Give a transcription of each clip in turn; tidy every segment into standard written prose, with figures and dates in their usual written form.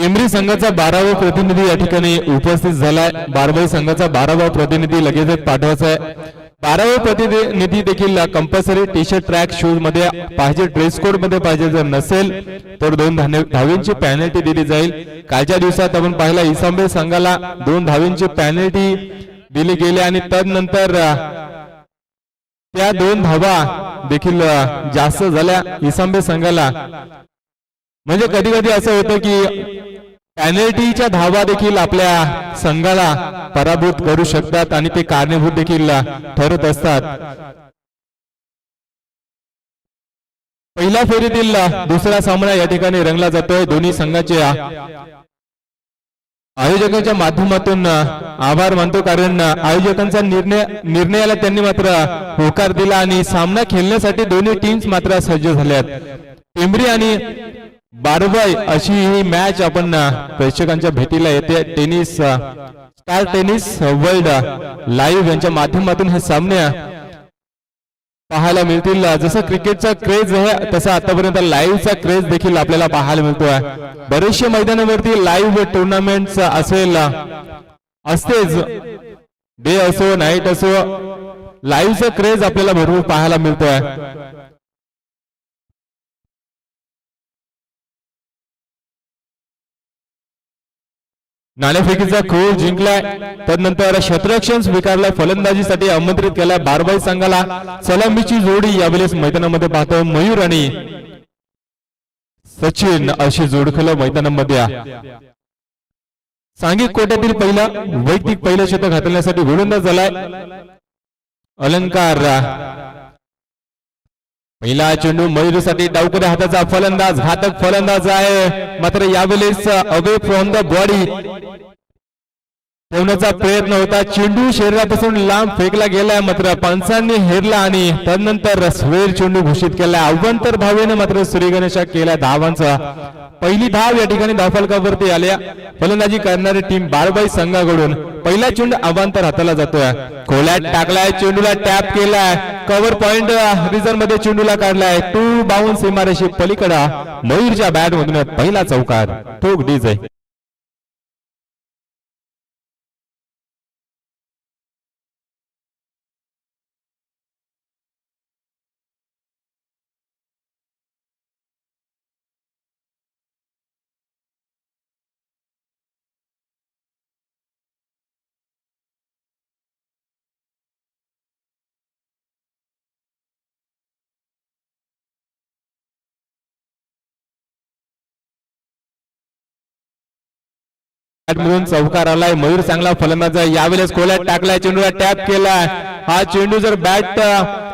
टेंभरी संघाचा 12वा प्रतिनिधी या ठिकाणी उपस्थित झालाय। बारबाई संघाचा 12वा प्रतिनिधी लगेचच पाठवायचा आहे। 12वा प्रतिनिधी देखील compulsory T shirt track shoes मध्ये पाहिजे, ड्रेस कोड मध्ये पाहिजे, जर नसेल तर 2 धावींची पेनल्टी दिली जाईल। कालच्या दिवसात आपण पाहिला इसांबे संघाला 2 धावींची पेनल्टी दिली गेली आणि तदनंतर त्या 2 धावा देखील जास्त झाल्या इसांबे संघाला। म्हणजे कधी कधी असं होतं की पेनल्टीच्या धावा देखील आपल्या संघाला पराभूत करू शकतात आणि ते कारणीभूत देखील ठरत असतात। पहिल्या फेरीतील दुसरा सामना या ठिकाणी रंगला जातोय। दोन्ही संघाच्या आयोजकांच्या माध्यमातून आभार मानतो, कारण आयोजकांचा निर्णयाला त्यांनी मात्र होकार दिला आणि सामना खेळण्यासाठी दोन्ही टीम्स मात्र सज्ज झाल्यात। टेंभरी आणि बारबाई अशी ही मॅच आपण प्रेक्षकांच्या भेटीला येते। Tennis star tennis world live यांच्या माध्यमातून हे सामने पाहायला मिळतील। जसं क्रिकेटचा क्रेज आहे तसा आतापर्यंत लाईव्हचा क्रेज देखील आपल्याला पाहायला मिळतोय। बरेचशे मैदानावरती लाईव्ह टुर्नामेंट्स असतेच, डे असो नाईट असो, लाईव्हचा क्रेज आपल्याला भरपूर पाहायला मिळतोय। नाणेफेकीचा खेळ जिंकलाय, तदनंतर क्षेत्ररक्षण स्वीकारलाय, फलंदाजीसाठी आमंत्रित केलाय बारबाई संघाला। सलामीची जोडी यावेळेस मैदानामध्ये पाहतो, मयूर आणि सचिन अशी जोडखल मैदानामध्ये। सांघिक कोट्यातील वैयक्तिक पहिलं शतक हाताळण्यासाठी गोलंदाज झालाय अलंकार। पहिला चेंडू मयूरसाठी डावकऱ्या हाताचा फलंदाज, घातक फलंदाज आहे, मात्र यावेळेस अवे फ्रॉम द बॉडी ठेवण्याचा प्रयत्न होता। चेंडू शरीरापासून लांब फेकला गेलाय, मात्र पंचांनी हेरला आणि तदनंतर स्वेर चेंडू घोषित केला। अवांतर धावेने मात्र सूर्यगणेशा केला धावांचा। पहिली धाव या ठिकाणी धावफलकावरती आल्या। फलंदाजी करणारी टीम बारबाई संघाकडून पहिला चेंडू अवांतर हाताला जातोय, खोल्यात टाकलाय, चेंडूला टॅप केलाय, कव्हर पॉइंट रिझन मध्ये चेंडूला काढलाय, 2 बाउन्स सीमारेषे पलीकडे मयूरच्या बॅट मधून पहिला चौकार, ठोक डीज आहे। मधून चौकार आलाय, मयूर चांगला फलंदाज आहे, यावेळेस खोल्यात टाकलाय, चेंडूला टॅप केलाय। हा चेंडू जर बॅट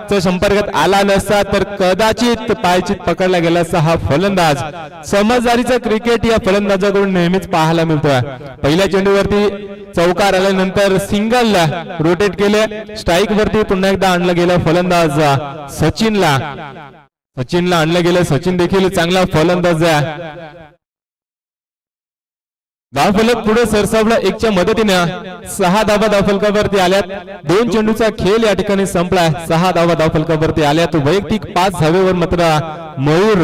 च्या संपर्कात आला नसता तर कदाचित पायचीत पकडला गेला असता हा फलंदाज। समजदारीचा क्रिकेट या फलंदाजाकडून नेहमीच पाहायला मिळतोय। पहिल्या चेंडूवरती चौकार आल्यानंतर सिंगल रोटेट केले, स्ट्राईक वरती पुन्हा एकदा आणलं गेलं फलंदाज सचिनला आणलं गेलं। सचिन देखील चांगला फलंदाज आहे। धावफलक पुढे सरसावला, 1च्या मदतीने 6 धावा धावफलकावरती आल्यात। 2 चेंडूचा खेळ या ठिकाणी संपलाय, 6 धावा धावफलकावरती आल्यात। वैयक्तिक 5 धावेवर मात्र मयूर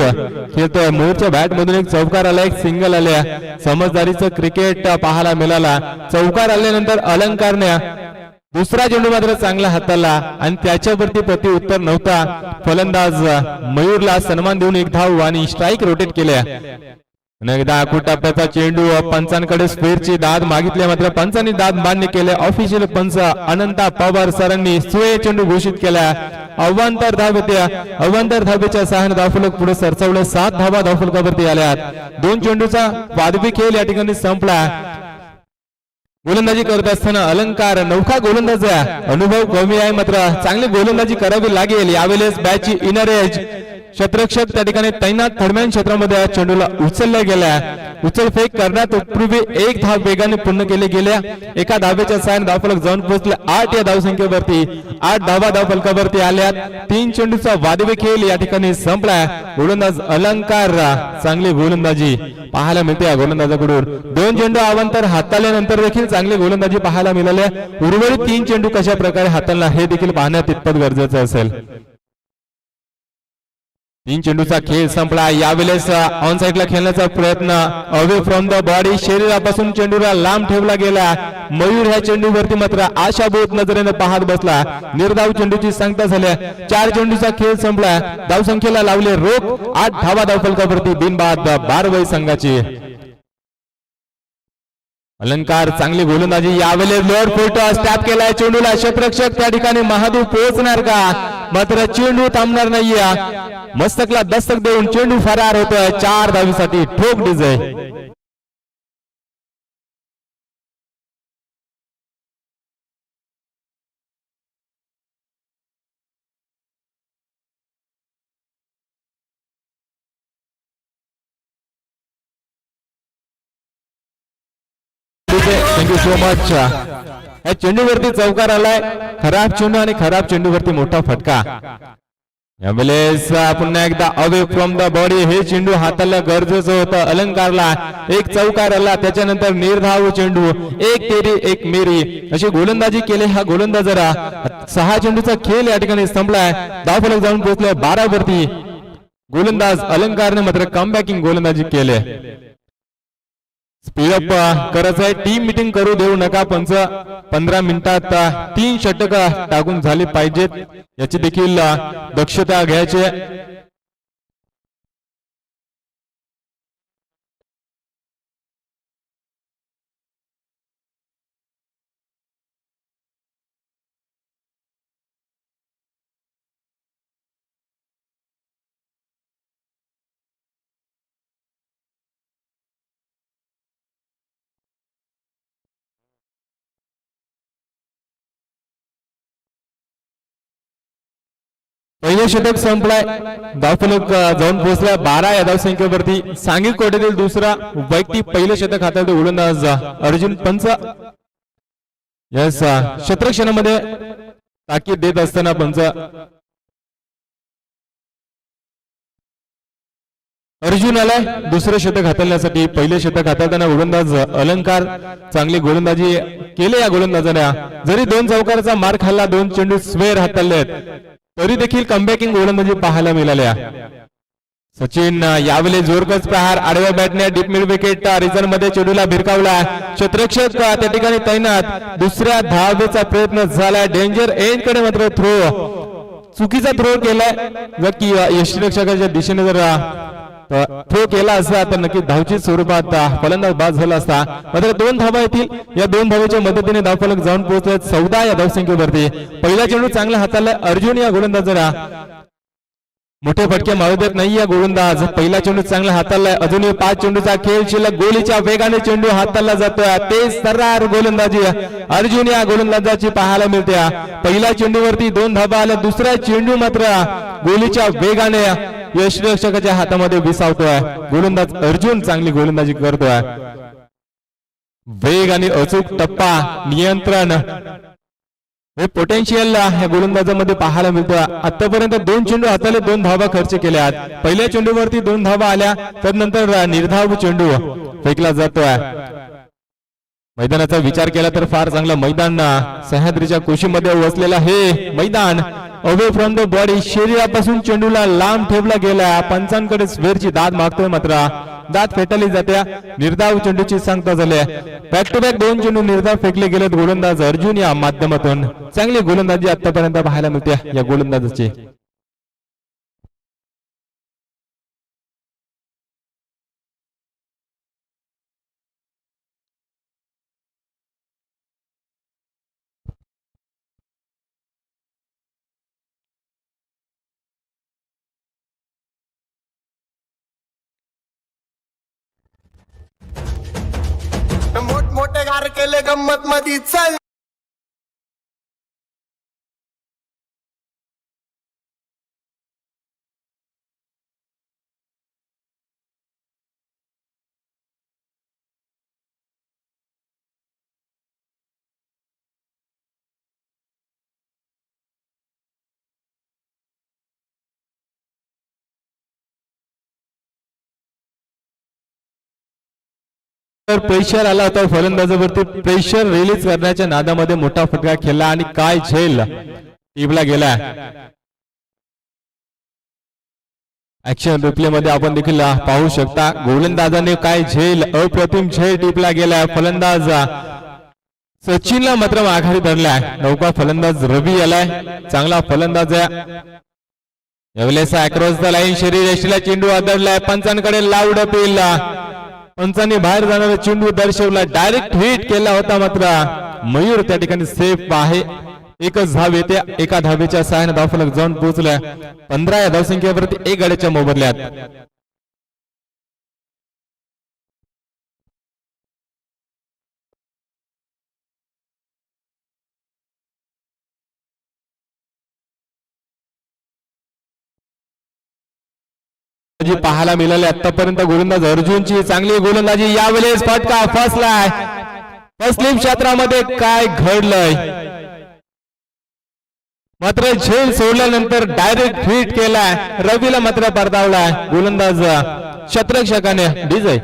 खेळतोय। मयूरच्या बॅट मधून एक चौकार आला, एक सिंगल आल्या। समजदारीचं क्रिकेट पाहायला मिळाला। चौकार आल्यानंतर अलंकारने दुसरा चेंडू मात्र चांगला हाताळला आणि त्याच्यावरती प्रति उत्तर नव्हता। फलंदाज मयूरला सन्मान देऊन 1 धाव आणि स्ट्राईक रोटेट केल्या। एकदा टप्प्याचा चेंडू पंचांकडे स्क्वेअरची दाद मागितली, मात्र पंचांनी दाद मान्य केले। ऑफिशियल पंच अनंता पवार सरांनी स्क्वेअर चेंडू घोषित केला। अवांतर धावेच्या सहाय्याने धावफलक पुढे सरसावले, 7 धावा धावफलकावरती आल्यात। 2 चेंडूचा वादवी खेळ या ठिकाणी संपला। गोलंदाजी करत असताना अलंकार नौका गोलंदाज आहे, अनुभव कमी आहे, मात्र चांगली गोलंदाजी करावी लागेल। यावेळेस बॅटची इनर एज क्षेत्ररक्षक त्या ठिकाणी तैनात दरम्यान क्षेत्रामध्ये चेंडूला उचलला गेला। उचलफेक करण्यात पूर्वी 1 धाव वेगाने पूर्ण केले गेल्या। एका धावेच्या सहाय्याने धावफलक जाऊन पोहोचले 8 या धावसंख्येवरती। 8 धावा धावफलकावरती आल्यात। 3 चेंडूचा वादवी खेळ या ठिकाणी संपलाय। गोलंदाज अलंकार चांगली गोलंदाजी पाहायला मिळते या गोलंदाजाकडून। 2 चेंडू अवांतर हाताळल्यानंतर देखील चांगली गोलंदाजी पाहायला मिळाली। उर्वरित 3 चेंडू कशा प्रकारे हाताळला हे देखील पाहण्यात तितपत गरजेचं असेल। तीन चेंडूचा खेळ संपला. यावेळेस ऑन साइडला खेळण्याचा प्रयत्न अवे फ्रॉम द बॉडी शरीरापासून चेंडूला लांब ठेवला गेला. मयूर ह्या चेंडूवरती मात्र आशाभूत नजरेने पाहत बसला. निर्धाव चेंडूची सांगता झाल्या. 4 चेंडूचा खेळ संपला. धावसंख्येला लावले रोख. 8 धावा धावफलकावरती बिनबाद बारवई संघाची. अलंकार चांगली गोलंदाजी. यावेळेस लोअर फुट स्टॅप केलाय चेंडूला. क्षेत्ररक्षक त्या ठिकाणी महादू पोहोचणार का? मात्र चेंडू थांबणार नाहीये. मस्तकला दस्तक देऊन चेंडू फरार होतोय. 4 धावीसाठी ठोक डिझे. Thank you so much. या चेंडूवरती चौकार आलाय. खराब चेंडू आणि खराब चेंडूवरती मोठा फटका. यावेळेस पुन्हा एकदा अवे फ्रॉम द बॉडी हे चेंडू हाताला गरजेचं होतं. अलंकारला एक चौकार आला. त्याच्यानंतर निर्धाव चेंडू. एक तेरी एक मेरी अशी गोलंदाजी केली. हा गोलंदाजरा 6 चेंडूचा खेळ या ठिकाणी संपलाय. धावफलक जाऊन पोहोचलाय 12 वरती. गोलंदाज अलंकारने मात्र कमबॅकिंग गोलंदाजी केले. स्पीडअप करायचं आहे. टीम मीटिंग करू देऊ नका. 15 मिनिटात 3 षटक टाकून झाली पाहिजेत. याची देखील दक्षता घ्यायची. पहिले षटक संपलाय. धावफलक जाऊन पोहोचलाय 12 या धावसंख्येवरती. सांघिक कोट्यातील दुसरा वैयक्तिक पहिले षटक हाताळतो गोलंदाज अर्जुन पंच. यस क्षेत्ररक्षणामध्ये ताकीद देत असताना पंच अर्जुन आलाय दुसरे षटक हाताळण्यासाठी. पहिले षटक हाताळताना गोलंदाज अलंकार चांगली गोलंदाजी केले. या गोलंदाजाने जरी 2 चौकाराचा मार खाल्ला, 2 चेंडू स्वेर हाताळलेत, तरी देखील कमबॅकिंग गोलंदाजी पाहायला मिळाल्या. सचिन यावेळी जोरकस प्रहार. आडव्या बॅटने डीप मिड विकेट रिझन मध्ये चेंडूला भिरकावला. क्षेत्ररक्षक त्या ठिकाणी तैनात. दुसऱ्या धावेचा प्रयत्न झालाय. डेंजर एंड कडे मात्र थ्रो चुकीचा थ्रो केलाय. जर की यष्टीरक्षकाच्या दिशेने जर थ्रो केला असता तर नक्की धावची स्वरूपात फलंदाज बाद झाला असता. मात्र 2 धावा येतील. या 2 धावेच्या मदतीने धावफलक जाऊन पोहोचले 14 या धावसंख्येवरती. पहिला चेंडू चांगला हाताळलाय अर्जुन या गोलंदाजाला. मोठे फटके मारू देत नाही या गोलंदाज. पहिला चेंडू चांगला हाताळलाय. अजूनही 5 चेंडूचा खेळ शिल्लक. गोलीच्या वेगाने चेंडू हाताळला जातोय. तेज तर्रार गोलंदाजी अर्जुन या गोलंदाजाची पाहायला मिळते. पहिल्या चेंडूवरती 2 धावा आल्या. दुसरा चेंडू मात्र गोलीच्या वेगाने यष्टीरक्षकाच्या हातामध्ये विसावतोय. गोलंदाज अर्जुन चांगली गोलंदाजी करतोय. वेग आणि अचूक टप्पा नियंत्रण हे पोटेन्शियल या गोलंदाजामध्ये पाहायला मिळतो. आतापर्यंत 2 चेंडू हाताले 2 धावा खर्च केल्या. पहिल्या चेंडूवरती 2 धावा आल्या. त्यानंतर निर्धाव चेंडू फेकला जातोय. मैदानाचा विचार केला तर फार चांगला मैदान. सह्याद्रीच्या कुशीमध्ये वसलेला हे मैदान. अवे फ्रॉम द बॉडी शरीरापासून चेंडूला लांब ठेवला गेला. पंचांकडे स्वेरची दाद मागतोय. मात्र दाद फेटाळली जाते. निर्धाव चेंडूची सांगता झाली. बॅक टू बॅक 2 चेंडू निर्धाव फेकले गेलेत. गोलंदाज अर्जुन या माध्यमातून चांगली गोलंदाजी आतापर्यंत पाहायला मिळते या गोलंदाजाची. मोठमोठे गार केले गंमत मधी. चल तर प्रेशर आला होता फलंदाजावरती. प्रेशर रिलीज करण्याच्या नादामध्ये मोठा फटका खेळला आणि काय झेल टीमला गेला. ऍक्शन रिप्ले मध्ये आपण देखील पाहू शकता गोलंदाजाने काय झेल अप्रतिम झेल टिपला गेलाय. फलंदाज सचिनला मात्र आघाडी धरलाय. नौका फलंदाज रवी आलाय. चांगला फलंदाज आहे. यावेळेस अक्रॉस द लाईन शरीर यष्टीला चेंडू आदळलाय. पंचांकडे लाऊड अपील. पंचांनी बाहेर जाणारा चेंडू दर्शवला. डायरेक्ट हिट केला होता मात्र मयूर त्या ठिकाणी सेफ आहे. एकच धाव येते. एका धावेच्या सहाय्याने धावफलक जाऊन पोहोचलाय 15 या धावसंख्येवरती 1 गड्याच्या मोबदल्यात. पाहायला मिळाले आतापर्यंत गोलंदाज अर्जुनची चांगली गोलंदाजी. यावेळेस फटका फसलाय. तस्लीम क्षेत्रामध्ये काय घडलंय मात्र झेल सोडल्यानंतर डायरेक्ट हिट केलाय. रवीला मात्र परतावलाय गोलंदाज क्षेत्ररक्षकाने विजय.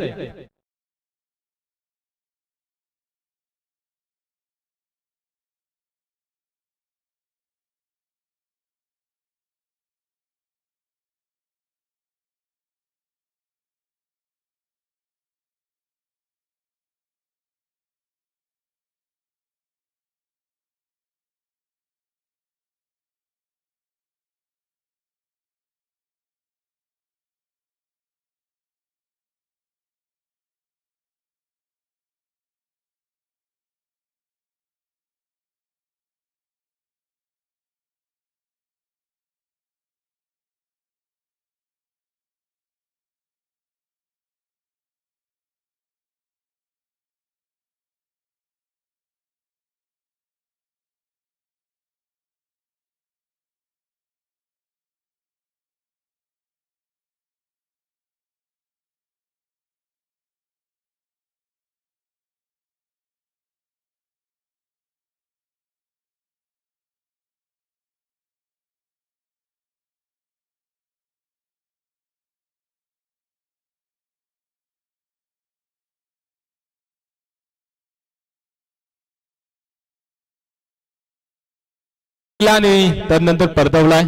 त्यानंतर परतवलाय.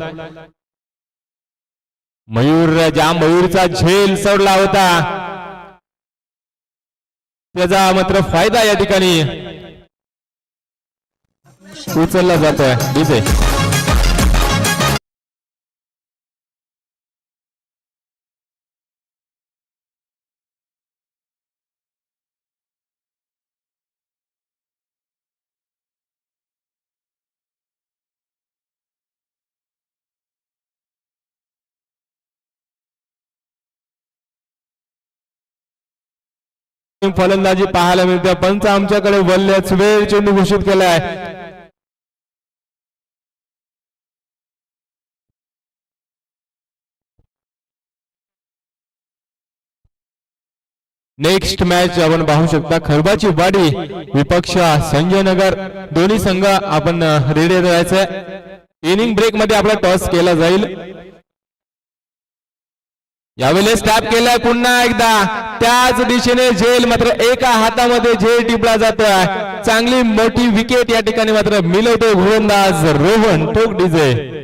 मयूरचा झेल सोडला होता त्याचा मात्र फायदा या ठिकाणी उचलला जातोय विजय. फलंदाजी पाहायला मिळते. पंच आमच्याकडे वल्ल्याच वेळ चेंडू घोषित केलाय. नेक्स्ट मॅच आपण पाहू शकता खरबाची वाडी विपक्ष संजय नगर. दोन्ही संघ आपण रेडी राहायचंय. इनिंग ब्रेक मध्ये आपला टॉस केला जाईल. यावेळेस टॅप केलाय पुन्हा एकदा त्याच दिशेने झेल मात्र एका हातामध्ये झेल टिपला जातोय. चांगली मोठी विकेट या ठिकाणी मात्र मिळवतोय गोलंदाज रोहन ठोक डीजे.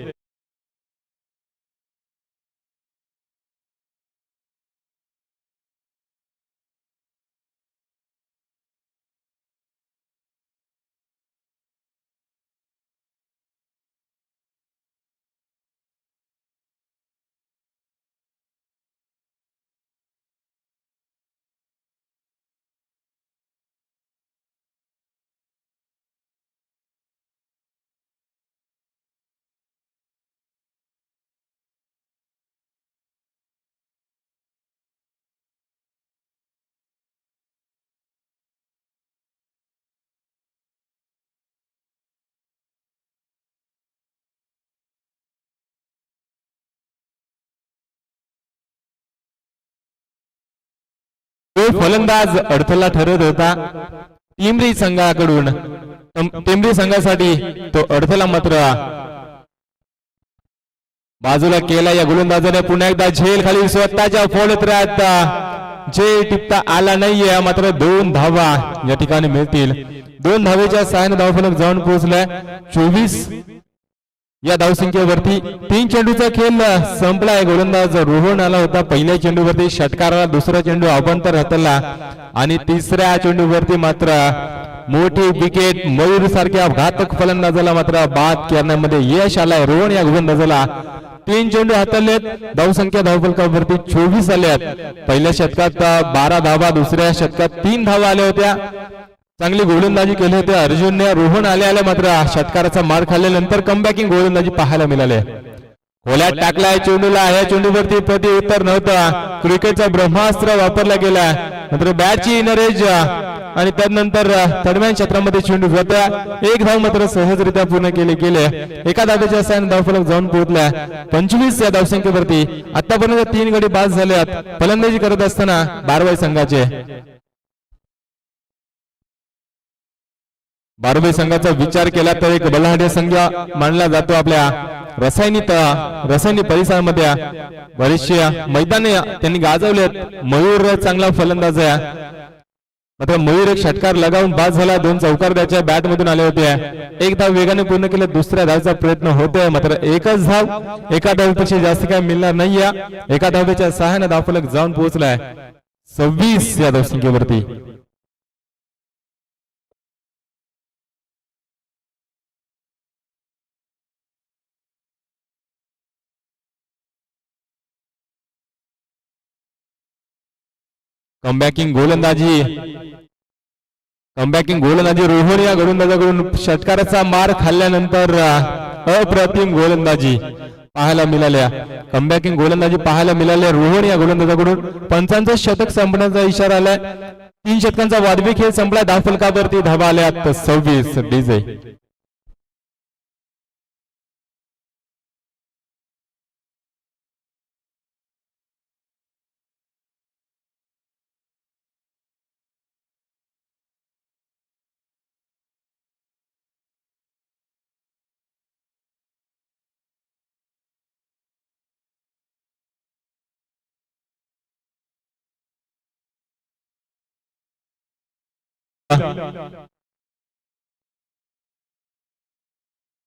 तो फलंदाज अडथळा ठरत होता टिंबरी संघाकडून. टिंबरी संघासाठी तो अडथळा मात्र बाजूला केला. या गोलंदाजाने पुन्हा एकदा झेल खाली स्वतःच्या फोडत राहता झेल टिपता आला नाहीये. मात्र 2 धावा या ठिकाणी मिळतील. 2 धावेच्या सहाय्याने धावफलक जाऊन पोहोचलाय 24 या धावसंख्येवरती 3 चेंडूचा खेळ संपलाय. गोलंदाज रोहन आला होता पहिल्या चेंडूवरती षटकाराला, दुसरा चेंडू अवंतर हाताला आणि तिसऱ्या चेंडूवरती मात्र मोठी विकेट. मयूर सारख्या घातक फलंदाजाला मात्र बाद करण्यामध्ये यश आलाय. रोहन या गोलंदाजाला 3 चेंडू हाताळलेत. धावसंख्या धावफलकावरती 24 आल्यात. पहिल्या षटकात 12 धावा, दुसऱ्या षटकात 3 धावा आल्या होत्या. चांगली गोलंदाजी केली होती अर्जुनने. रोहन आल्या मात्र षटकाराचा मार खाल्ल्यानंतर कमबॅकिंग गोलंदाजी पाहायला मिळाली. खोल्यात टाकलाय चेंडूला. या चेंडूवरती प्रति उत्तर नव्हतं. क्रिकेटचा ब्रह्मास्त्र वापरला गेला. मात्र बॅटची इनरेज आणि त्यानंतर दरम्यान क्षेत्रामध्ये चेंडू होता. एक धाव मात्र सहजरित्या पूर्ण केले गेले. एका धावेच्या साहाय्याने धावफलक जाऊन पोहोचला 25 या धावसंख्येवरती. आतापर्यंत 3 गडी बाद झाल्यात फलंदाजी करत असताना बारवाई संघाचे. बारवाई संघाचा विचार केला तर एक बलाढ्य संघ मानला जातो. आपल्या रसायनी परिसरामध्ये बरेचसे मैदाने त्यांनी गाजवलेत. मयूर चांगला फलंदाज आहे. मात्र मयूर एक षटकार लगावून बाद झाला. 2 चौकार त्याच्या बॅट मधून आले होते. एक धाव वेगाने पूर्ण केले. दुसऱ्या धावचा प्रयत्न होतोय मात्र एकच धाव. एका धावपेक्षा जास्त काय मिळणार नाहीये. एका धावेच्या सहाय्याने धावफलक जाऊन पोहोचलाय 26 या धावसंख्येवरती. कमबॅकिंग गोलंदाजी रोहन या गोलंदाजाकडून षटकाराचा मार खाल्ल्यानंतर अप्रतिम गोलंदाजी पाहायला मिळाल्या. कमबॅकिंग गोलंदाजी पाहायला मिळाल्या रोहन या गोलंदाजाकडून. 55 शतक संपण्याचा इशारा आलाय. 3 षटकांचा वादवी खेळ संपला. धावफलकावरती धावा आल्यात 26. डीजे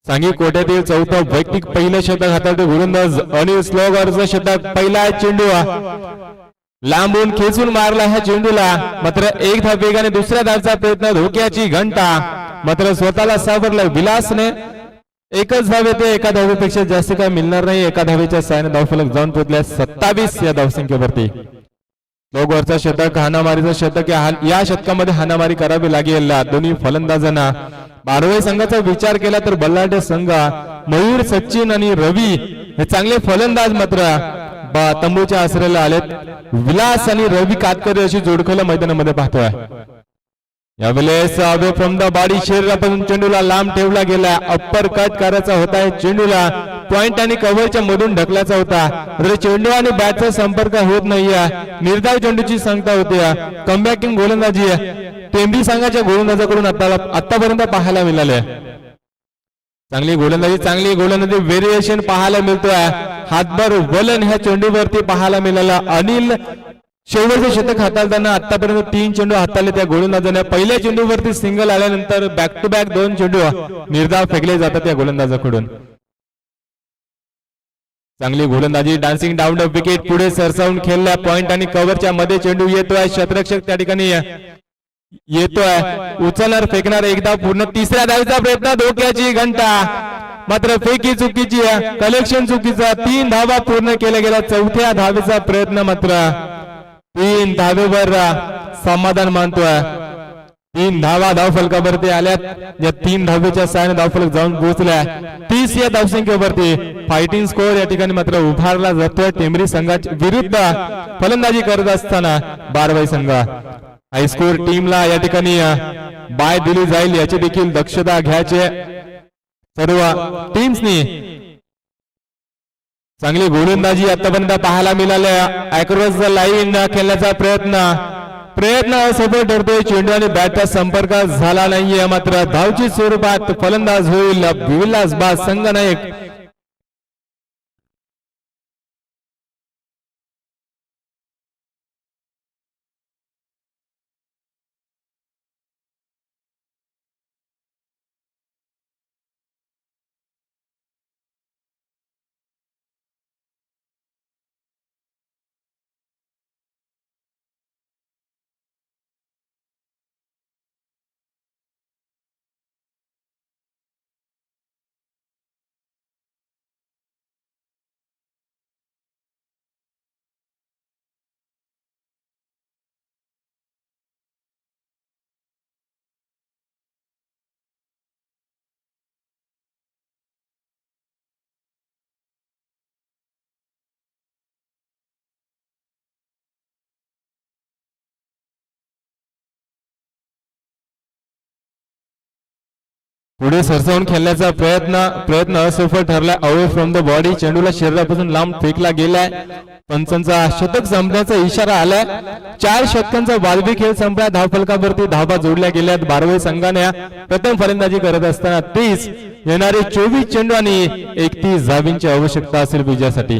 सांगी कोट्यातील चौथा वैयक्तिक पहिलं शतक हाताळतो गोलंदाज अनिल स्लोगरचं शतक. पहिला चेंडू लांबून खेचून मारला ह्या चेंडूला. मात्र एक धाव वेगाने दुसऱ्या धावचा प्रयत्न. धोक्याची घंटा मात्र स्वतःला सावरलं विलासने. एकच धाव येते. एका धावेपेक्षा जास्त काय मिळणार नाही. एका धावेच्या साहाय्याने धावफलक जाऊन पोहोचल्या 27 या धावसंख्येवरती. लोगवरचा शतक हाणामारीचं शतक. या शतकामध्ये हाणामारी करावी लागेल दोन्ही फलंदाजांना. बारवाई संघाचा विचार केला तर बल्लाढ्य संघ मयूर, सचिन आणि रवी हे चांगले फलंदाज मात्र तंबूच्या आश्रयाला आलेत. विलास आणि रवी कातकरी अशी जोडखोल मैदानामध्ये पाहतोय. यावेळेस अवे फ्रॉम द बॉडी शरीरापासून चेंडूला लांब ठेवला गेला. अप्पर कट करायचा होता. चेंडूला पॉइंट आणि कव्हरच्या मधून ढकलायचा होता. तर चेंडू आणि बॅटचा संपर्क होत नाहीये. निर्धाव चेंडूची सांगता होती. कमबॅकिंग गोलंदाजी टेंबी संघाच्या गोलंदाजाकडून आतापर्यंत पाहायला मिळाले. चांगली गोलंदाजी व्हेरिएशन पाहायला मिळतोय. हातभर वलन ह्या चेंडूवरती पाहायला मिळाला. अनिल शेवटचे शतक हाताळताना आतापर्यंत 3 चेंडू हाताळले त्या गोलंदाजाने. पहिल्या चेंडूवरती सिंगल आल्यानंतर बॅक टू बॅक 2 चेंडू निर्धाव फेकले जातात या गोलंदाजाकडून. चांगली गोलंदाजी. Dancing down the wicket. पुढे सरसावून खेळल्या. पॉइंट आणि कव्हरच्या मध्ये चेंडू येतोय. क्षेत्ररक्षक त्या ठिकाणी येतोय. उचलणार, फेकणार. एकदा पूर्ण. तिसऱ्या धावेचा प्रयत्न. धोक्याची घंटा मात्र फेकी चुकीची. कलेक्शन चुकीचा. 3 धावा पूर्ण केल्या गेल्या. चौथ्या धावेचा प्रयत्न मात्र 3 धावेवर समाधान मानतोय. 3 धावा धावफलकावरती आल्यात. या 3 धावेच्या साहाय्याने धावफलक जाऊन पोहोचल्या 30 या धावसंख्येवरती. फायटिंग स्कोअर या ठिकाणी मात्र उभारला जातोय टेंबरी संघाच्या विरुद्ध फलंदाजी करत असताना बारवाई संघ. हायस्कोर टीमला या ठिकाणी बाय दिली जाईल याची देखील दक्षता घ्यायचे सर्व टीम्सनी. चांगली गोलंदाजी आतापर्यंत पाहायला मिळाल्या. अक्रॉस द लाईन खेळण्याचा प्रयत्न असफल ठरतोय. चेंडू आणि बॅटचा संपर्क झाला नाहीये. मात्र धावची स्वरूपात फलंदाज होईल विलास बास संघनायक. पुढे सरसावून खेळण्याचा प्रयत्न असफल ठरला. अवे फ्रॉम द बॉडी, चेंडूला शरीरापासून लांब फेकला गेलाय. पंचांचा शतक संपण्याचा इशारा आलाय. 4 षटकांचा वाजवी खेळ संपला. धावफलकावरती धावा जोडल्या गेल्यात. बारवे संघाने प्रथम फलंदाजी करत असताना 30 येणारे 24 चेंडू आणि 31 धावींची आवश्यकता असेल विजयासाठी.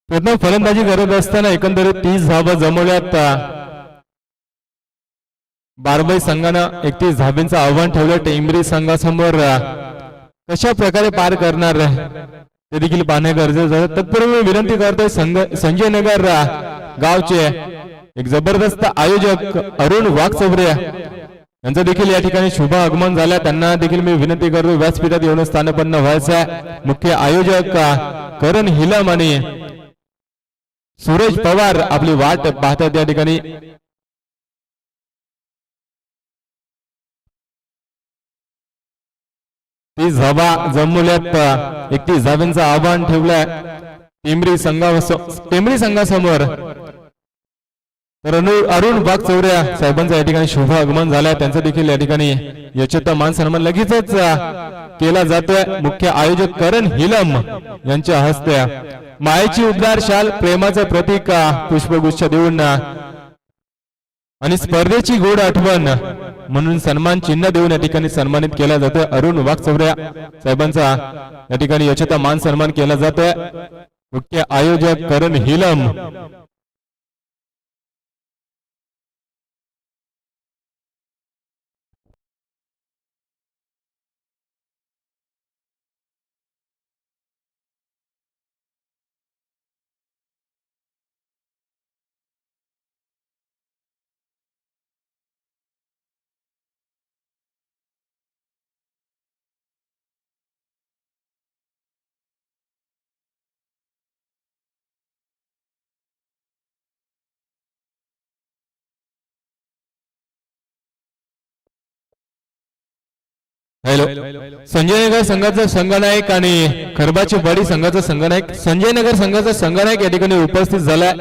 प्रथम फलंदाजी करत असताना एकंदरीत 30 धावा जमवल्यात. बारबाई संघानं 31 धाब्यांचं आव्हान ठेवलं. टेंबरी संघासमोर कशा प्रकारे पार करणार ते देखील पाहणे गरजेचं आहे. तत्पूर्वी विनंती करतोय संजय नगर गावचे एक जबरदस्त आयोजक अरुण वाघचौरे यांचं देखील या ठिकाणी शुभ आगमन झालं. त्यांना देखील मी विनंती करतो व्यासपीठात येऊन स्थानपन्न व्हायचं. मुख्य आयोजक करण हिलम आणि सूरज पवार आपली वाट पाहतात या ठिकाणी. ती धावा जमवल्यात. 31 धाव्यांचं आव्हान ठेवलंय टेंबरी संघासमोर. तर अरुण वाघचौरे साहेबांचं या ठिकाणी शुभ आगमन झालंय. त्यांचं देखील या ठिकाणी यशोत्तम मान सन्मान लगेचच केला जातोय. मुख्य आयोजक करण हिलम यांच्या हस्ते मायेची उद्गार शाल, प्रेमाचं प्रतीक पुष्पगुच्छ देऊन आणि स्पर्धेची गोड आठवण म्हणून सन्मान चिन्ह देऊन या ठिकाणी सन्मानित केला जातोय. अरुण वाघचौरे साहेबांचा या ठिकाणी यशोत्तम मान सन्मान केला जातोय. मुख्य आयोजक करण हिलम. हॅलो, संजय नगर संघाचा संघनायक आणि खरबाची वाडी संघाचा संघनायक संजय नगर संघाचा संघनायक या ठिकाणी उपस्थित झालाय.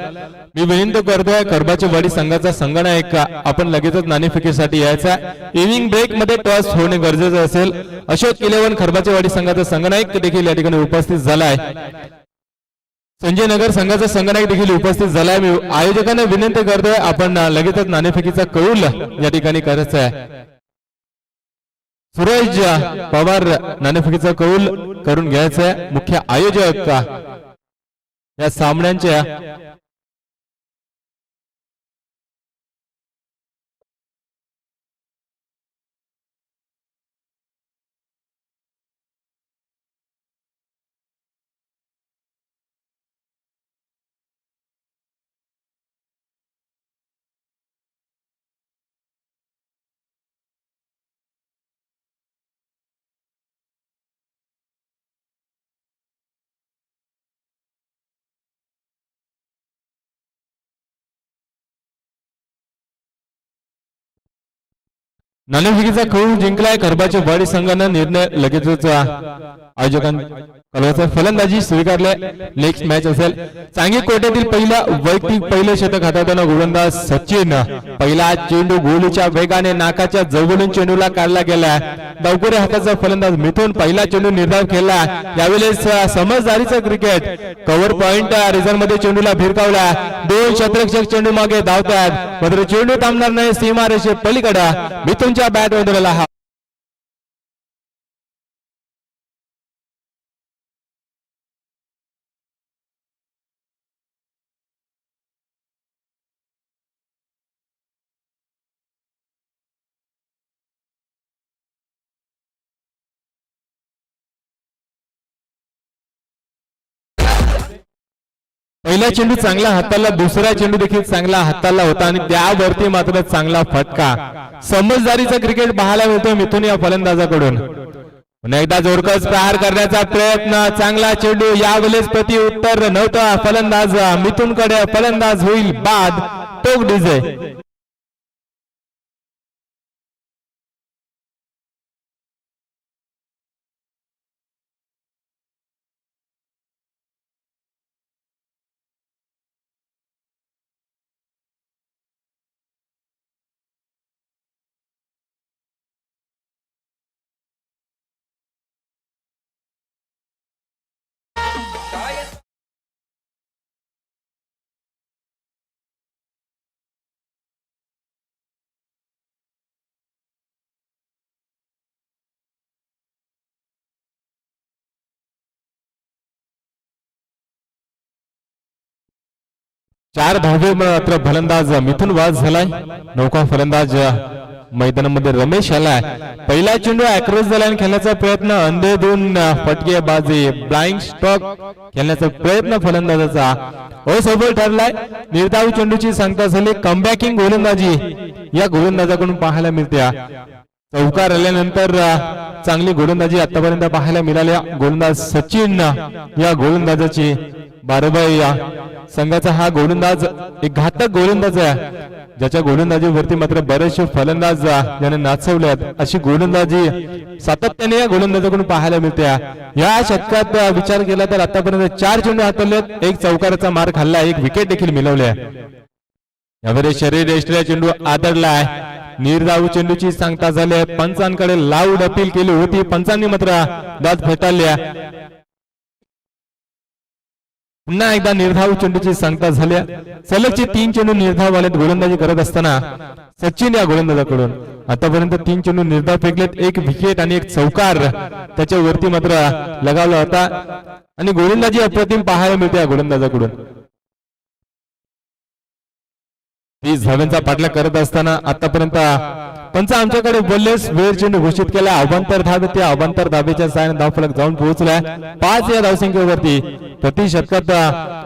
मी विनंती करतोय खरबाची वाडी संघाचा संघनायक आपण लगेचच नाणेफेकीसाठी यायचा. इनिंग ब्रेक मध्ये टॉस होणे गरजेचं असेल. अशोक 11 खरबाची वाडी संघाचा संघनायक देखील या ठिकाणी उपस्थित झालाय. संजय नगर संघाचा संघनायक देखील उपस्थित झालाय. मी आयोजकांना विनंती करतोय आपण लगेचच नाणेफेकीचा कौल या ठिकाणी करायचा आहे. सूरज पवार नाणेफेकीचा कौल करून घ्यायचा आहे. मुख्य आयोजक या सामन्यांच्या नाणेफेकीचा कौल जिंकलाय खरबाच्या वाडी संघानं. निर्णय लगेचच आयोजकांचा फलंदाजी स्वीकारले. नेक्स्ट मॅच असेल. चांगी कोट्यातील पहिलं शतक हाताळताना गोलंदाज सचिन. पहिला चेंडू गोलीच्या वेगाने नाकाच्या जवळून चेंडूला काढला गेला. डावखोऱ्या हाताचा फलंदाज मिथून पहिला चेंडू निर्धाव खेळला. यावेळेस समजदारीचा क्रिकेट. कव्हर पॉइंट रिझर्व्ह मध्ये चेंडूला भिरकावला. 2 क्षेत्ररक्षक चेंडू मागे धावतात मात्र चेंडू थांबणार नाही. सीमारेषे पलीकडे मिथूनच्या बॅट मध्ये पहिला चेंडू चांगला हाताला, दुसरा चेंडू देखील चांगला हाताला होता आणि त्यावरती मात्र चांगला फटका. समजदारीचा क्रिकेट पाहायला मिळतो मिथुन या फलंदाजाकडून. पुन्हा एकदा जोरकस प्रहार करण्याचा प्रयत्न, चांगला चेंडू, यावेळेस प्रति उत्तर नव्हता फलंदाज मिथुनकडे. फलंदाज होईल बाद, टोक डीजे. 4 धावे मात्र फलंदाज मिथुन वाद झालाय. नौका फलंदाज मैदानामध्ये रमेश आलाय. पहिला चेंडू अक्रॉस द लाईन खेळण्याचा प्रयत्न, अंधेधुन फटकेबाजी, ब्लाइंड स्ट्रोक खेळण्याचा प्रयत्न फलंदाजाचा असफल ठरलाय. निर्धाव चेंडूची सांगता झाली. कमबॅकिंग गोलंदाजी या गोलंदाजाकडून पाहायला मिळते. चौकार आल्यानंतर चांगली गोलंदाजी आतापर्यंत पाहायला मिळाल्या. गोलंदाज सचिन या गोलंदाजाची बारबाई संघाचा हा गोलंदाज एक घातक गोलंदाज आहे, ज्याच्या गोलंदाजीवरती मात्र बरेचसे फलंदाज ज्याने नाचवल्यात. अशी गोलंदाजी सातत्याने या गोलंदाजाकडून पाहायला मिळते. या षटकात विचार केला तर आतापर्यंत 4 चेंडू हाताळलेत, एक चौकाराचा मार खाल्ला, एक विकेट देखील मिळवली आहे. यामध्ये शरीर रेषेला चेंडू आदळलाय. निर्धाव चेंडूची सांगता झाली. पंचांकडे लाऊड अपील केली होती, पंचांनी मात्र दाद फेटाळल्या. पुन्हा एकदा निर्धाव चेंडूची सांगता झाल्या. सलगचे 3 चेंडू निर्धाव आलेत गोलंदाजी करत असताना सचिन या गोलंदाजाकडून. आतापर्यंत 3 चेंडू निर्धाव फेकलेत, एक विकेट आणि एक चौकार त्याच्यावरती मात्र लगावला होता आणि गोलंदाजी अप्रतिम पाहायला मिळते या गोलंदाजाकडून. 30 धाव्यांचा पाठलाग करत असताना आतापर्यंत पंच आमच्याकडे बोललेस वेळ चेंडू घोषित केला. अवांतर धावे, त्या अवांतर धावेच्या साहाय्याने धावफलक जाऊन पोहोचलाय 5 या धावसंख्येवरती. प्रति षटकात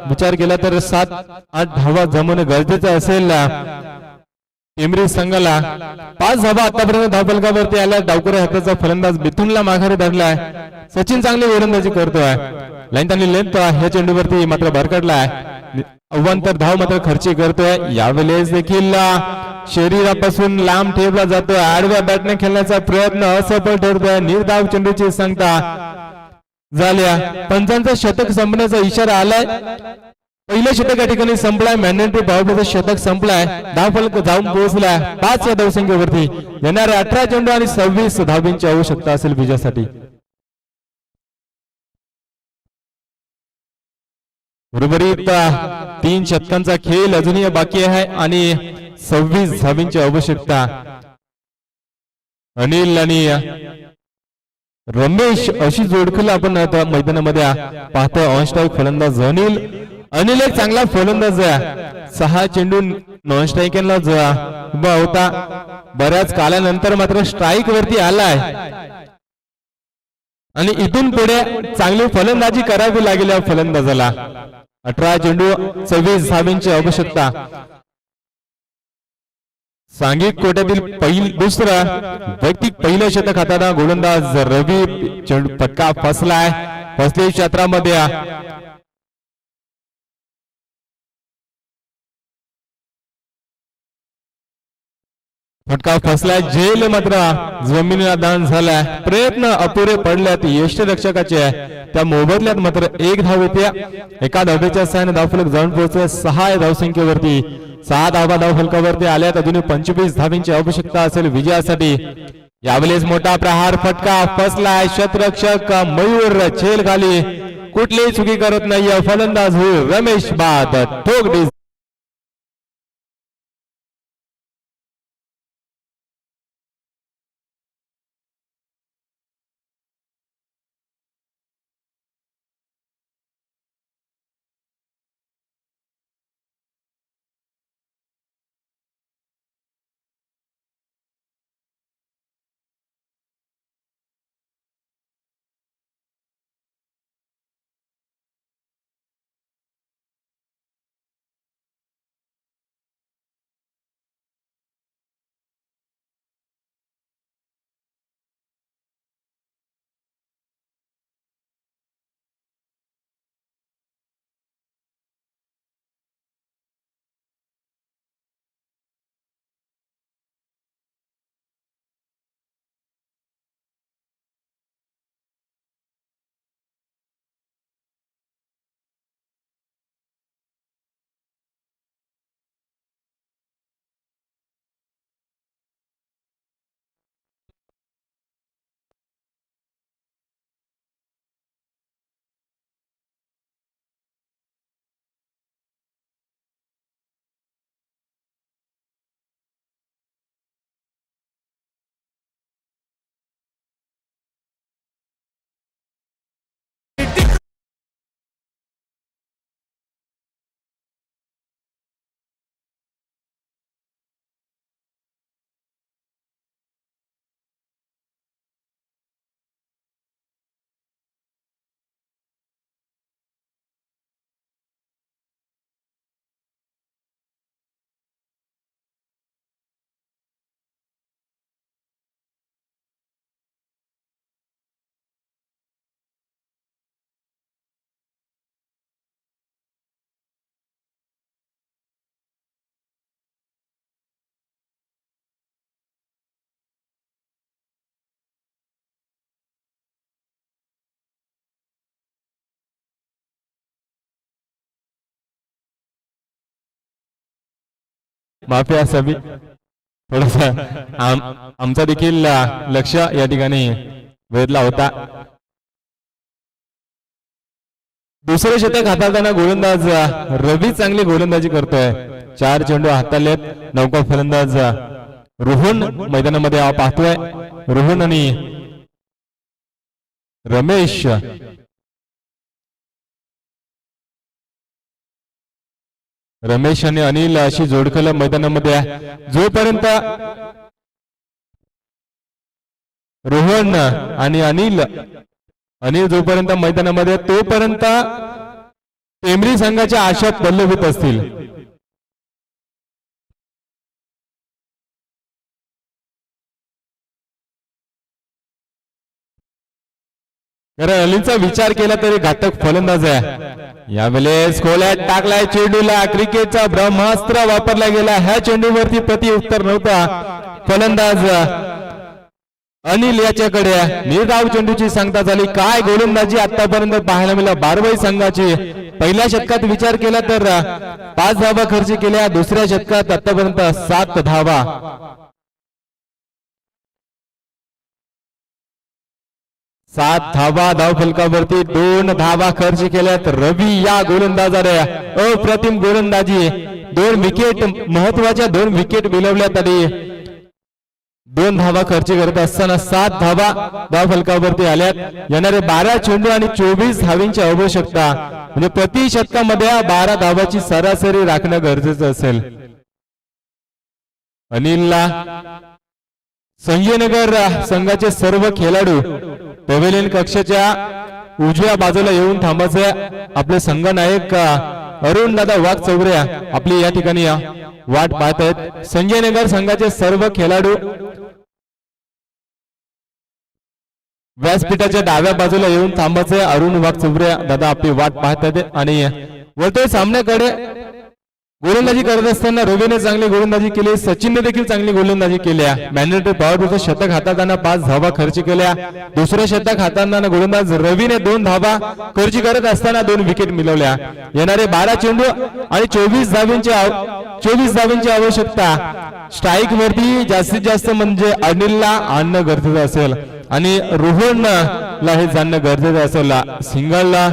विचार केला तर 7-8 धावा जमवणे गरजेचं असेल. टेंभरी संघाला 5 धावा आतापर्यंत धावफलकावरती आल्या. डावकरे हाताचा फलंदाज मिथुनला माघारी धरलाय. सचिन चांगली गोलंदाजी करतोय. लाईन आणि लेंथ ह्या चेंडूवरती मात्र भरकटलाय. अवांतर धाव मात्र खर्ची करतोय. यावेळेस देखील शरीरापासून लांब ठेवला जातोय. आडव्या बॅटने खेळण्याचा प्रयत्न असफल ठरतोय. निर्धाव चेंडूची सांगता झाल्या. पंचांचा शतक संपण्याचा इशारा आलाय. पहिलं षटक या ठिकाणी संपलाय. मॅन्डेटरी पॉवर शतक संपलाय. धावफलक जाऊन पोहोचलाय 5 या धावसंख्येवरती. येणारे 18 चेंडू आणि 26 धावांची आवश्यकता असेल विजयासाठी. उर्वरित 3 षटकांचा खेळ अजूनही बाकी आहे आणि 26 धावांची आवश्यकता. अनिल आणि रमेश अशी जोडखोल आपण आता मैदानामध्ये पाहतोय. ऑन स्ट्राईक फलंदाज अनिल एक चांगला फलंदाज आहे. 6 चेंडू नॉन स्ट्राईकला उभा होता. बऱ्याच कालानंतर मात्र स्ट्राईक वरती आलाय आणि इथून पुढे चांगली फलंदाजी करावी लागेल या फलंदाजाला. 18 चेंडू 26 धावांची आवश्यकता. सांघिक कोट्यातील दुसरा वैयक्तिक पहिलं षटक हाताना गोलंदाज रवी. चेंडू फटका फसलाय. फसले क्षेत्रामध्ये फटका फसलाय. झेल मात्र जमिनीला दान झालाय. प्रयत्न अपुरे पडल्यात यष्टीरक्षकाचे. त्या मोबदल्यात मात्र 1 धाव येते. एका धावेच्या साहाय्याने धावफलक जाऊन पोहोचले 6 धावसंख्येवरती. 6 धावा धावफलकावरती आल्यात. अजूनही 25 धावांची आवश्यकता असेल विजयासाठी. यावेळेस मोठा प्रहार, फटका फसलाय. क्षेत्ररक्षक मयूर झेल खाली, कुठलीही चुकी करत नाहीये. फलंदाज होईल रमेश बाद, ठोक माफी असावी थोडस आमचा देखील लक्ष या ठिकाणी वेधला होता. दुसरे शतक हाताळताना गोलंदाज रवी चांगली गोलंदाजी करतोय. 4 चेंडू हाताळलेत. नौका फलंदाज रोहन मैदानामध्ये पाहतोय. रोहन आणि रमेश आणि अनिल अशी जोडखल मैदानामध्ये आहे. जोपर्यंत रोहन आणि अनिल जोपर्यंत मैदानामध्ये तोपर्यंत टेंबरी संघाच्या आशा पल्लवित असतील. कारण अनिलचा विचार केला तरी घातक फलंदाज आहे. यावेळेस खोल्यात टाकलाय चेंडूला. क्रिकेटचा ब्रह्मास्त्र वापरला गेला. ह्या चेंडूवरती प्रति उत्तर नव्हता. फलंदाज अनिल याच्याकडे निर्धाव चेंडूची सांगता झाली. काय गोलंदाजी आतापर्यंत पाहायला मिळाला बारवाई संघाची. पहिल्या शतकात विचार केला तर 5 धावा खर्च केल्या. दुसऱ्या शतकात आतापर्यंत 7 धावा. 7 धावा धाव फलकावरती 2 धावा खर्च केल्यात. रवी या गोलंदाजाने अप्रतिम गोलंदाजी. 2 विकेट महत्वाच्या 2 विकेट मिळवल्या तरी 2 धावा खर्च करत असताना 7 धावा धाव फलकावरती आल्यात. येणारे 12 चेंडू आणि 24 धावींची आवश्यकता. म्हणजे प्रति शतकामध्ये 12 धावाची सरासरी राखणं गरजेचं असेल. अनिलला संजयनगर संघाचे सर्व खेळाडू पवेलियन कक्षाच्या उजव्या बाजूला येऊन थांबायचे. आपले संघ नायक अरुण दादा वाघ चौगऱ्या आपली या ठिकाणी वाट पाहत आहेत. संजयनगर संघाचे सर्व खेळाडू व्यासपीठाच्या डाव्या बाजूला येऊन थांबायचे. अरुण वाघ चौगऱ्या दादा आपली वाट पाहत आहेत. आणि वरतोय सामन्याकडे गोलंदाजी करत असताना रवीने चांगली गोलंदाजी केली. सचिनने देखील चांगली गोलंदाजी केल्या. मॅन्डेटरी पॉवरचं शतक हाताळताना 5 धावा खर्च केल्या. दुसरं शतक हाताळताना गोलंदाज रवीने 2 धावा खर्च करत असताना 2 विकेट मिळवल्या. येणारे 12 चेंडू आणि 24 धावींची आवश्यकता. स्ट्राईक वरती जास्तीत जास्त म्हणजे अनिलला आणणं गरजेचं असेल आणि रोहनला हे जाणणं गरजेचं असेल. सिंगलला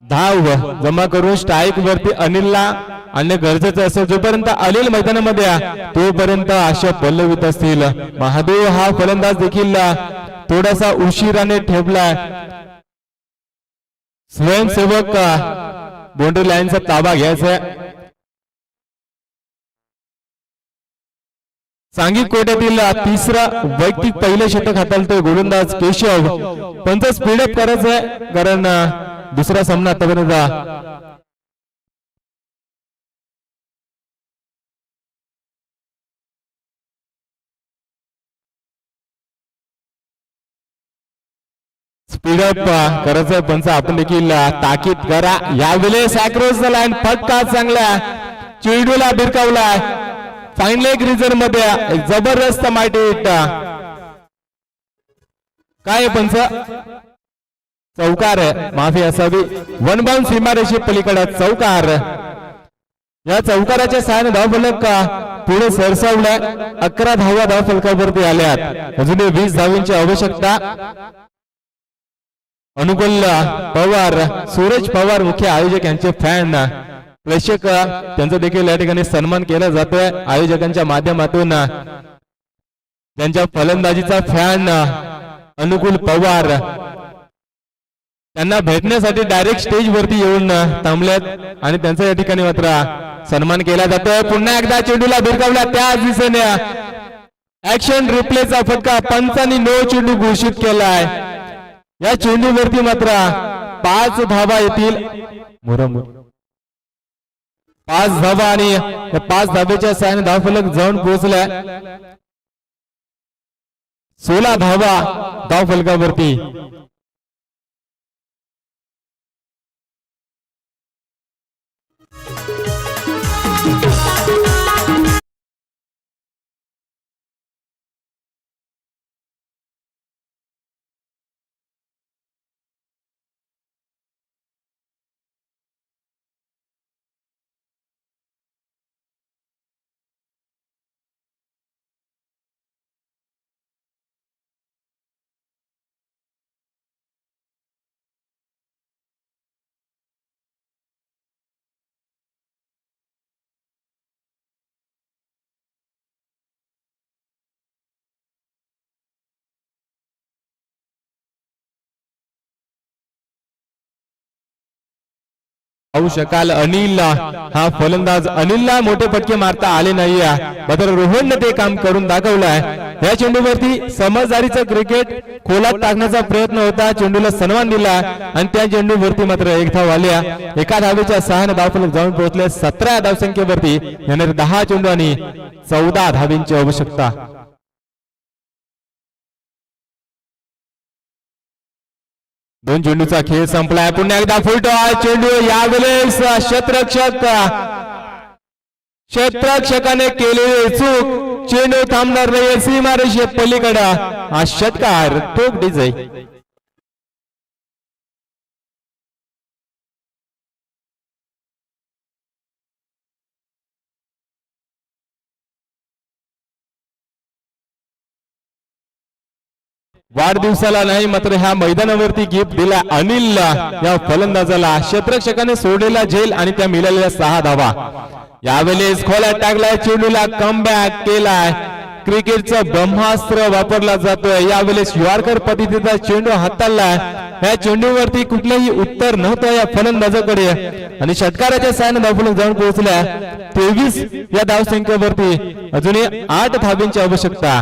धाव जमा करून स्ट्राईक वरती अनिलला आणणे गरजेचं असेल. जोपर्यंत अनिल मैदानामध्ये तोपर्यंत आशा पल्लवित असतील. महादेव हा फलंदाज देखील थोडासा उशिराने ठेवलाय. स्वयंसेवक बाउंड्री लाईनचा ताबा घ्यायचा. सांघिक कोट्यातील तिसरा वैयक्तिक पहिले शतक हाताळतोय गोलंदाज केशव. पंच स्पीडअप करायचंय कारण दुसरा सामना आतापर्यंत स्पीडअप करायचं. पंच आपण देखील ताकीद करा. यावेळेस अक्रॉस द लाईन फटका चांगला चेंडूला भिरकावलाय. फाईन लेग रिजन मध्ये एक जबरदस्त माहिती हिट. काय पंच चौकार माफी असावी. 1 बाउंड सीमारेषे पलीकडे चौकार. या चौकाराच्या सहाय्याने धाव फलक पुढे सरसावलाय. 11 धावा धाव फलकावरती आल्यात. अजूनही 20 धावांची आवश्यकता. अनुकूल पवार सूरज पवार मुख्य आयोजक यांचे फॅन प्रेक्षक त्यांचा देखील या ठिकाणी सन्मान केला जातोय आयोजकांच्या माध्यमातून. त्यांच्या फलंदाजीचा फॅन अनुकूल पवार त्यांना भेटण्यासाठी डायरेक्ट स्टेज वरती येऊन थांबलेत आणि त्यांचा या ठिकाणी मात्र सन्मान केला जातोय. पुन्हा एकदा चेंडूला भिरकावला. त्याच दिशेने ऍक्शन रिप्लेचा फटका पंचांनी 9 चेंडू घोषित केलाय. या चेंडूवरती मात्र 5 धावा येतील. 5 धावा आणि 5 धावेच्या सहाय्याने धावफलक जाऊन पोहोचलाय. 16 धावा धावफलकावरती. पाहू शकाल अनिल हा फलंदाज अनिलला मोठे फटके मारता आले नाही, मात्र रोहनने ते काम करून दाखवलंय. या चेंडूवरती समजदारीचा क्रिकेट खोलात टाकण्याचा प्रयत्न होता, चेंडूला सन्मान दिला आणि त्या चेंडूवरती मात्र एक धाव आल्या. एका धावेच्या 6 धावफलक जाऊन पोहोचले 17 धावसंख्येवरती. येणारे 10 चेंडू आणि 14 धावींची आवश्यकता. दोन चेंडूचा खेळ संपलाय. पुन्हा एकदा फुलटॉस चेंडू, यावेळेस क्षेत्ररक्षकाने केलेली चूक, चेंडू थांबणार नाही सीमारेषे पलीकडे. हा षटकार ठोक डिझाई. वाढदिवसाला नाही मात्र ह्या मैदानावरती गिफ्ट दिला अनिलला या फलंदाजाला. क्षेत्ररक्षकाने सोडलेला झेल आणि त्या मिळालेल्या 6 धावा. यावेळेस खोलात टाकलाय, चेंडूला कमबॅक केलाय. क्रिकेटचं ब्रह्मास्त्र वापरला जातोय. यावेळेस यॉर्कर पद्धतीचा चेंडू हाताळलाय. या चेंडूवरती कुठलंही उत्तर नव्हतं या फलंदाजाकडे आणि षटकाराच्या साहाय्याने धावफलक जाऊन पोहोचल्या 23 या धावसंख्येवरती. अजूनही 8 धावांची आवश्यकता.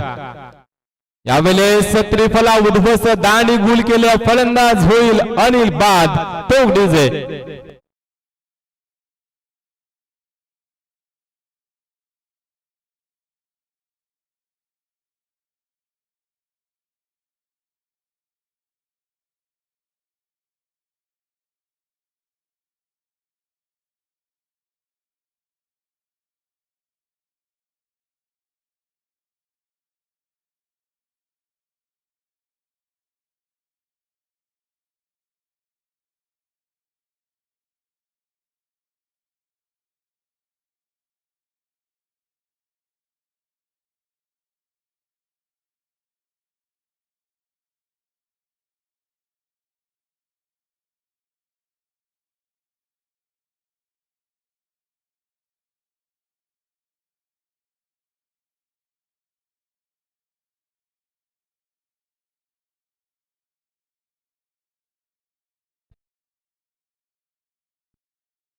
यावेळेस त्रिफला उद्ध्वस्त दांडी गुल केले, फलंदाज होईल अनिल बाद. टोक डीजे.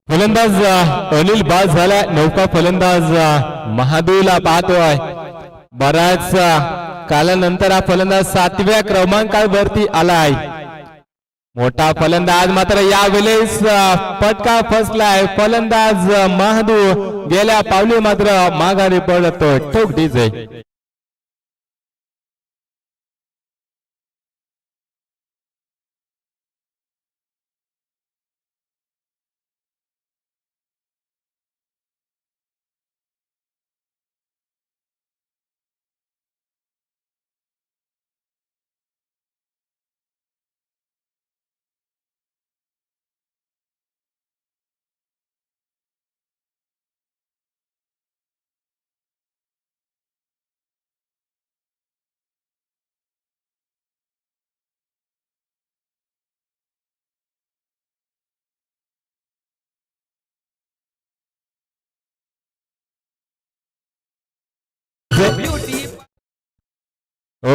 फलंदाज अनिल बाद झाला. नौका फलंदाज महादूला पाहतोय. बराच कालानंतर हा फलंदाज 7व्या क्रमांकावरती आलाय. मोठा फलंदाज मात्र यावेळेस पटका फसलाय. फलंदाज महादू गेल्या पावली मात्र माघारी पडतोय. ठोक डीजे.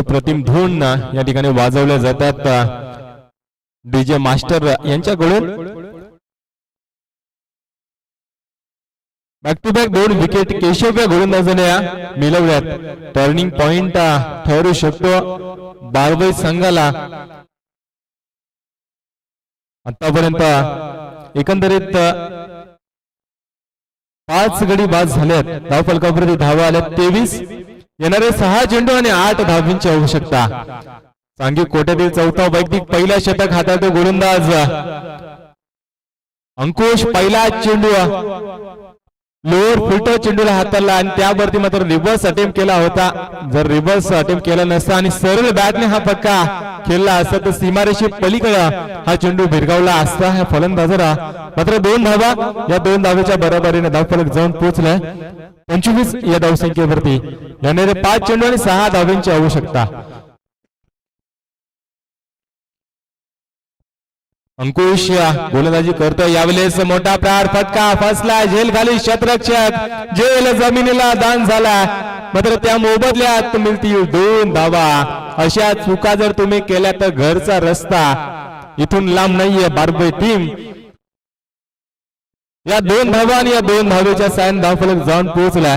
प्रतिम धून या ठिकाणी वाजवल्या जातात डीजे मास्टर यांच्याकडून. Back to back 2 wicket Keshav गोलंदाजाने मिळवल्यात. टर्निंग पॉइंट ठरू शकतो बाळवई संघाला. आतापर्यंत एकंदरीत 5 गडी बाद झाल्यात. धावफलकावरती धावा आल्या 23. येणारे 6 चेंडू आणि 8 धावांची आवश्यकता. सांघिक कोट्यातील 4था वैयक्तिक पहिला षटक हाताळतो गोलंदाज अंकुश. पहिला चेंडू लोअर फुलटो चेंडूला हाताळला आणि त्यावरती मात्र रिव्हर्स अटेम्प्ट केला होता. जर रिव्हर्स अटेम्प्ट केला नसता आणि सरळ बॅटने हा फटका खेळला असता तर सीमारेषे पलीकडे हा चेंडू भिरगावला असता ह्या फलंदाजाला. मात्र 2 धावा. या 2 धावेच्या बरोबरीने धावफलक जाऊन पोहोचलाय 25 या धावसंख्येवरती. येणारे 5 चेंडू आणि 6 धावांची आवश्यकता. अंकुश गोलंदाजी करतोय. यावेळेस मोठा प्रहार फटका फसला. झेल खाली क्षेत्ररक्षक. झेल जमिनीला दान झाला. मात्र त्या मोबदल्यात मिळतील 2 धावा. अशा चुका जर तुम्ही केल्या तर घरचा रस्ता इथून लांब नाहीये. बारबई टीम या 2 धावा आणि या 2 धावेच्या साहाय्याने धावफलक जाऊन पोहोचला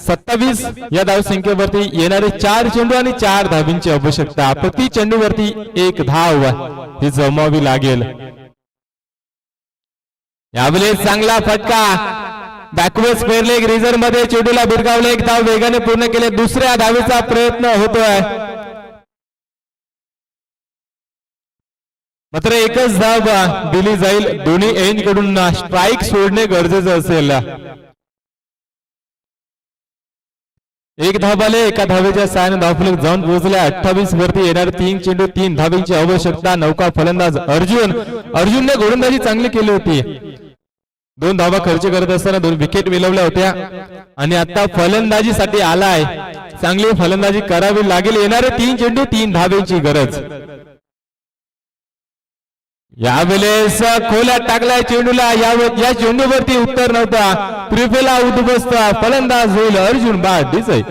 27 या धावसंख्येवरती येणारे 4 चेंडू आणि 4 धावींची आवश्यकता. प्रति चेंडूवरती 1 धाव ही जमावी लागेल. यावेळेस चांगला फटका बॅकवर्ड स्क्वेअर लेग रिझर्व मध्ये चेंडूला भिरकावले. 1 धाव वेगाने पूर्ण केले. दुसऱ्या धावेचा प्रयत्न होतोय मात्र एकच धाव दिली जाईल. दोन्ही एंड कडून स्ट्राईक सोडणे गरजेचं असेल. 1 धाव आले. एका धावेच्या साहाय्याने धावफलक जाऊन पोहोचले 28 वरती येणारे 3 चेंडू 3 धावेची आवश्यकता. नौका फलंदाज अर्जुनने गोलंदाजी चांगली केली होती. 2 धावा खर्च करत असताना 2 विकेट मिळवल्या होत्या आणि आता फलंदाजीसाठी आलाय. चांगली फलंदाजी करावी लागेल. येणारे 3 चेंडू 3 धावेची गरज. यावेळेस खोल्यात टाकलाय चेंडूला. या चेंडूवरती उत्तर नव्हता. त्रिफेला उद्ध्वस्त. फलंदाज होईल अर्जुन बाद. दिसय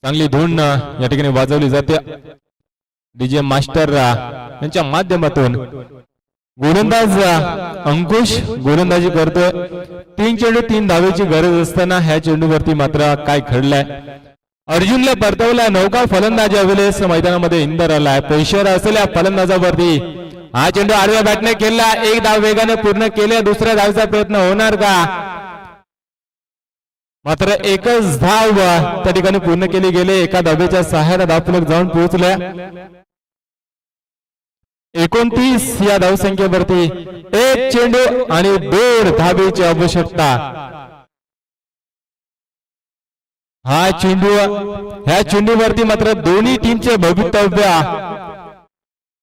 चांगली धून या ठिकाणी वाजवली जाते डीजे मास्टर यांच्या माध्यमातून. गोलंदाज अंकुश गोलंदाजी करतोय. 3 चेंडू 3 धावेची गरज असताना ह्या चेंडूवरती मात्र काय घडलंय. अर्जुनला परतवलाय. नौका फलंदाज यावेळेस मैदानामध्ये इंदर आलाय. प्रेशर असलेल्या फलंदाजावरती हा चेंडू आडव्या बॅटने केला. 1 धाव वेगाने पूर्ण केले. दुसऱ्या धावेचा प्रयत्न होणार का मात्र एकच धाव त्या ठिकाणी पूर्ण केली गेले. एका धावेच्या सहाय्याने धावफलक जाऊन पोहोचल्या 29 या धावसंख्येवरती. 1 चेंडू आणि 2 धावेची आवश्यकता. ह्या चेंडूवरती मात्र दोन्ही टीमचे भवितव्य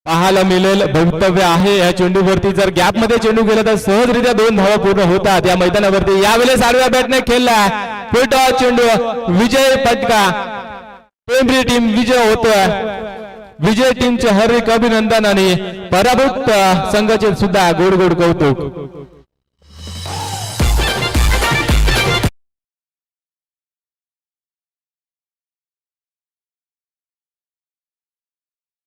पाहायला मिळेल. भवितव्य आहे या चेंडूवरती. जर गॅप मध्ये चेंडू गेला तर सहजरित्या 2 धावा पूर्ण होतात या मैदानावरती. यावेळेस आडव्या बॅटने खेळला. फुलटॉस चेंडू. विजय पटका. पेंबरी टीम विजय होतोय. विजय टीमचे हार्दिक अभिनंदन आणि पराभूत संघाचे सुद्धा गोड गोड कौतुक.